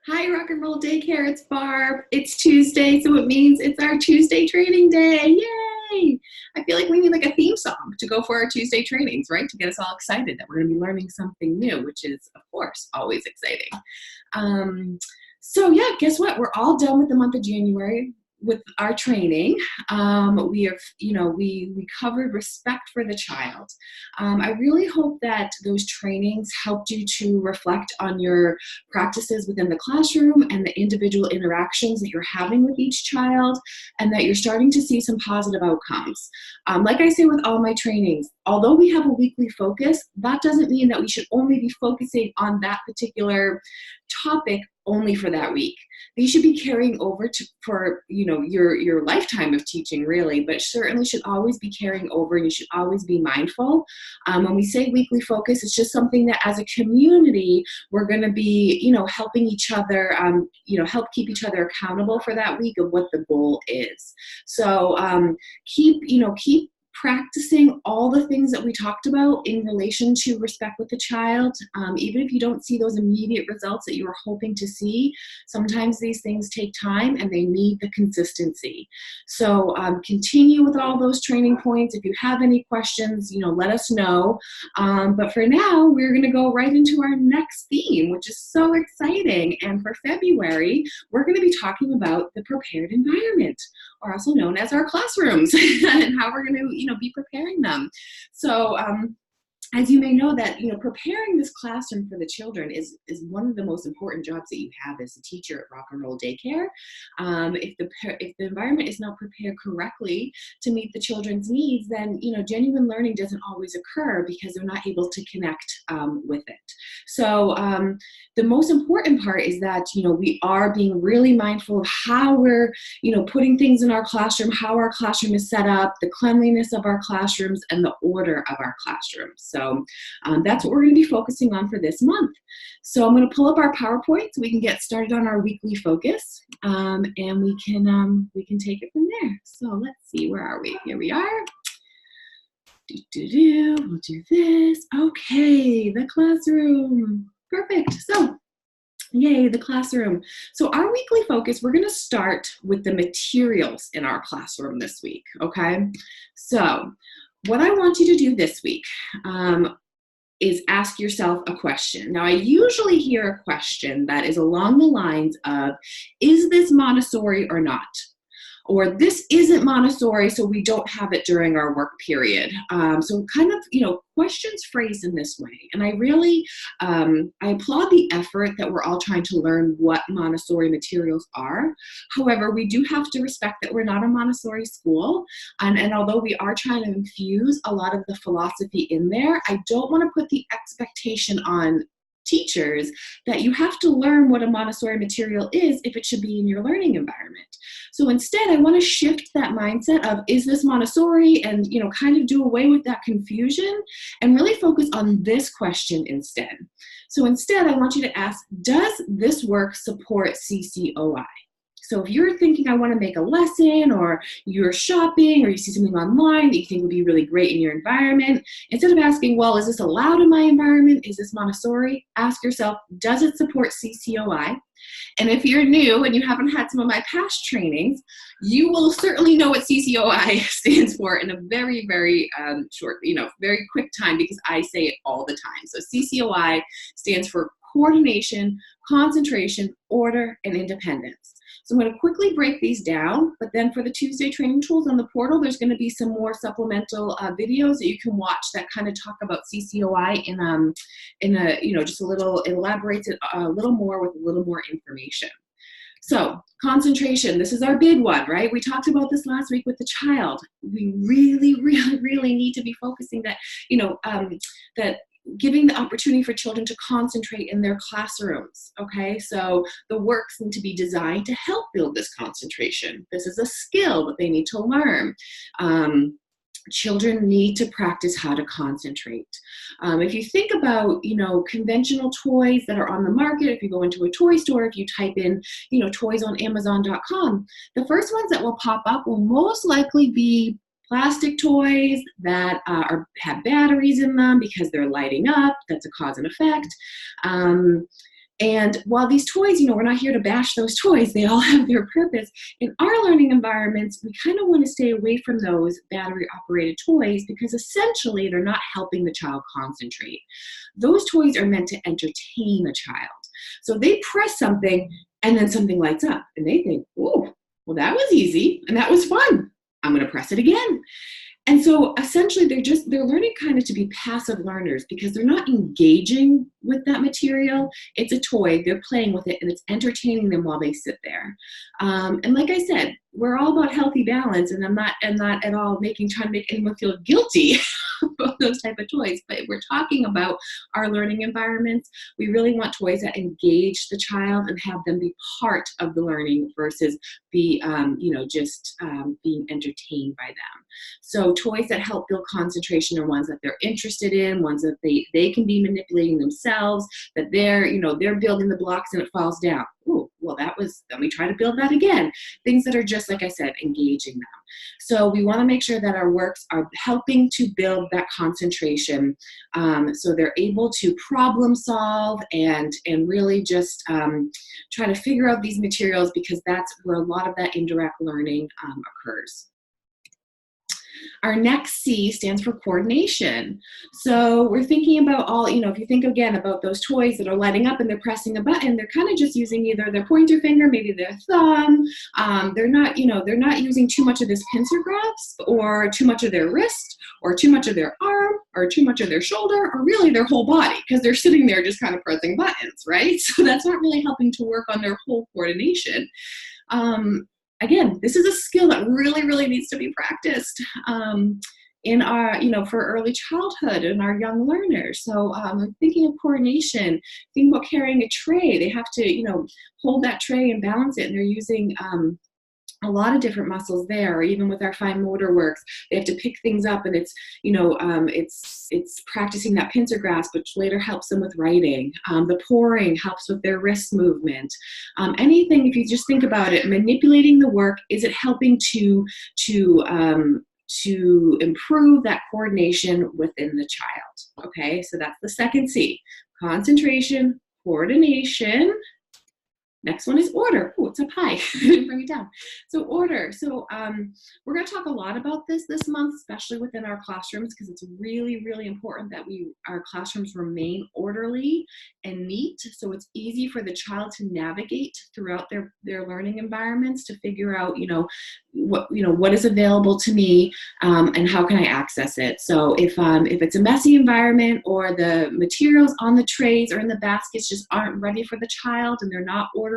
Hi, Rock and Roll Daycare. It's Barb. It's Tuesday, so it means it's our Tuesday training day. Yay! I feel like we need like a theme song to go for our Tuesday trainings, right? To get us all excited that we're going to be learning something new, which is, of course, always exciting. So yeah, guess what? We're all done with the month of January with our training. We have, we covered respect for the child. I really hope that those trainings helped you to reflect on your practices within the classroom and the individual interactions that you're having with each child, and that you're starting to see some positive outcomes. Like I say with all my trainings, although we have a weekly focus, that doesn't mean that we should only be focusing on that particular topic only for that week. These should be carrying over for your lifetime of teaching, really, but certainly should always be carrying over, and you should always be mindful. When we say weekly focus, it's just something that as a community we're going to be helping each other, help keep each other accountable for that week of what the goal is. So keep practicing all the things that we talked about in relation to respect with the child. Even if you don't see those immediate results that you were hoping to see, sometimes these things take time and they need the consistency. So continue with all those training points. If you have any questions, let us know. But for now, we're going to go right into our next theme, which is so exciting. And for February, we're going to be talking about the prepared environment, or also known as our classrooms, and how we're going to be preparing them. So as you may know, that preparing this classroom for the children is one of the most important jobs that you have as a teacher at Rock and Roll Daycare. If the environment is not prepared correctly to meet the children's needs, then genuine learning doesn't always occur because they're not able to connect with it. So the most important part is that we are being really mindful of how we're putting things in our classroom, how our classroom is set up, the cleanliness of our classrooms, and the order of our classrooms. So that's what we're going to be focusing on for this month. So I'm going to pull up our PowerPoint so we can get started on our weekly focus, and we can take it from there. So let's see, where are we? Here we are. We'll do this. Okay, the classroom. Perfect. So yay, the classroom. So our weekly focus, we're going to start with the materials in our classroom this week, okay? So what I want you to do this week is ask yourself a question. Now, I usually hear a question that is along the lines of, is this Montessori or not? Or this isn't Montessori, so we don't have it during our work period. So kind of, questions phrased in this way. And I really, I applaud the effort that we're all trying to learn what Montessori materials are. However, we do have to respect that we're not a Montessori school. And although we are trying to infuse a lot of the philosophy in there, I don't want to put the expectation on teachers that you have to learn what a Montessori material is if it should be in your learning environment. So instead, I want to shift that mindset of, is this Montessori, and kind of do away with that confusion and really focus on this question instead. So instead, I want you to ask, does this work support CCOI? So if you're thinking, I want to make a lesson, or you're shopping, or you see something online that you think would be really great in your environment, instead of asking, well, is this allowed in my environment? Is this Montessori? Ask yourself, does it support CCOI? And if you're new and you haven't had some of my past trainings, you will certainly know what CCOI stands for in a very, very short, very quick time, because I say it all the time. So CCOI stands for coordination, concentration, order, and independence. So I'm going to quickly break these down, but then for the Tuesday training tools on the portal, there's going to be some more supplemental videos that you can watch that kind of talk about CCOI in a just a little, it elaborates it a little more with a little more information. So concentration, this is our big one, right? We talked about this last week with the child. We really, really, really need to be focusing that, that giving the opportunity for children to concentrate in their classrooms, okay? So the works need to be designed to help build this concentration. This is a skill that they need to learn. Children need to practice how to concentrate. If you think about, conventional toys that are on the market, if you go into a toy store, if you type in, toys on Amazon.com, the first ones that will pop up will most likely be plastic toys that have batteries in them because they're lighting up. That's a cause and effect. And while these toys, we're not here to bash those toys, they all have their purpose. In our learning environments, we kind of want to stay away from those battery operated toys because essentially they're not helping the child concentrate. Those toys are meant to entertain a child. So they press something and then something lights up and they think, oh, well, that was easy and that was fun. I'm going to press it again. And so essentially they're learning kind of to be passive learners because they're not engaging with that material. It's a toy, they're playing with it, and it's entertaining them while they sit there. And like I said, we're all about healthy balance, and I'm not at all trying to make anyone feel guilty about those type of toys. But if we're talking about our learning environments, we really want toys that engage the child and have them be part of the learning versus be, just being entertained by them. So toys that help build concentration are ones that they're interested in, ones that they can be manipulating themselves, that they're building the blocks and it falls down. Ooh, well, then we try to build that again. Things that are just, like I said, engaging them. So we want to make sure that our works are helping to build that concentration so they're able to problem solve and really just try to figure out these materials because that's where a lot of that indirect learning occurs. Our next C stands for coordination. So we're thinking about all, if you think again about those toys that are lighting up and they're pressing a button, they're kind of just using either their pointer finger, maybe their thumb. They're not using too much of this pincer grasp or too much of their wrist or too much of their arm or too much of their shoulder or really their whole body because they're sitting there just kind of pressing buttons, right? So that's not really helping to work on their whole coordination. Again, this is a skill that really, really needs to be practiced in our, for early childhood and our young learners. So thinking of coordination, think about carrying a tray. They have to, hold that tray and balance it, and they're using a lot of different muscles there. Or even with our fine motor works, they have to pick things up, and it's it's practicing that pincer grasp, which later helps them with writing. The pouring helps with their wrist movement. Anything, if you just think about it, manipulating the work, is it helping to improve that coordination within the child? Okay, so that's the second C: concentration, coordination. Next one is order. Oh, it's up high. Bring it down. So order. So we're going to talk a lot about this month, especially within our classrooms, because it's really, really important that our classrooms remain orderly and neat. So it's easy for the child to navigate throughout their learning environments to figure out, what is available to me and how can I access it. So if it's a messy environment or the materials on the trays or in the baskets just aren't ready for the child and they're not orderly,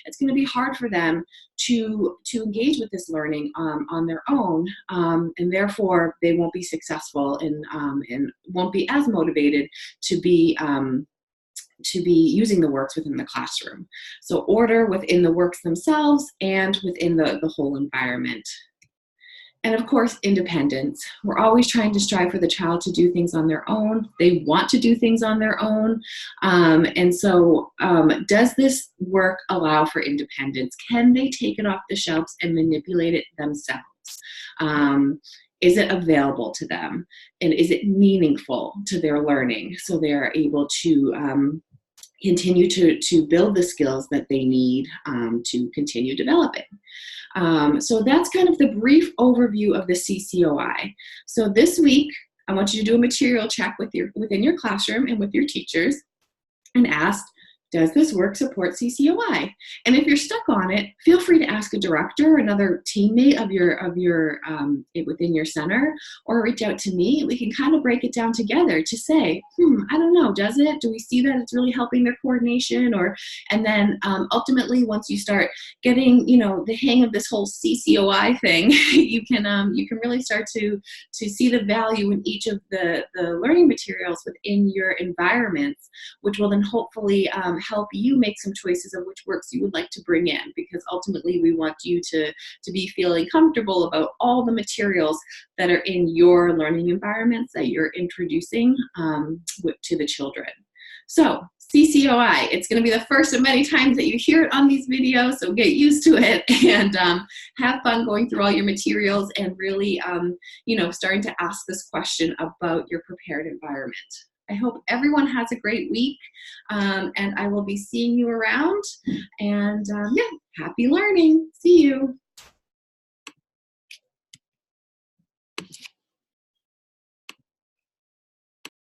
it's going to be hard for them to engage with this learning on their own, and therefore they won't be successful and won't be as motivated to be using the works within the classroom. So order within the works themselves and within the whole environment. And of course, independence. We're always trying to strive for the child to do things on their own. They want to do things on their own. And so does this work allow for independence? Can they take it off the shelves and manipulate it themselves? Is it available to them? And is it meaningful to their learning so they're able to continue to build the skills that they need to continue developing? So that's kind of the brief overview of the CCOI. So this week, I want you to do a material check within your classroom and with your teachers and ask, does this work support CCOI? And if you're stuck on it, feel free to ask a director or another teammate of your within your center, or reach out to me. We can kind of break it down together to say, I don't know, does it? Do we see that it's really helping their coordination? And then ultimately, once you start getting the hang of this whole CCOI thing, you can really start to see the value in each of the learning materials within your environments, which will then hopefully help you make some choices of which works you would like to bring in, because ultimately we want you to be feeling comfortable about all the materials that are in your learning environments that you're introducing to the children. So CCOI, it's going to be the first of many times that you hear it on these videos, so get used to it and have fun going through all your materials and really starting to ask this question about your prepared environment. I hope everyone has a great week, and I will be seeing you around. And yeah, happy learning. See you.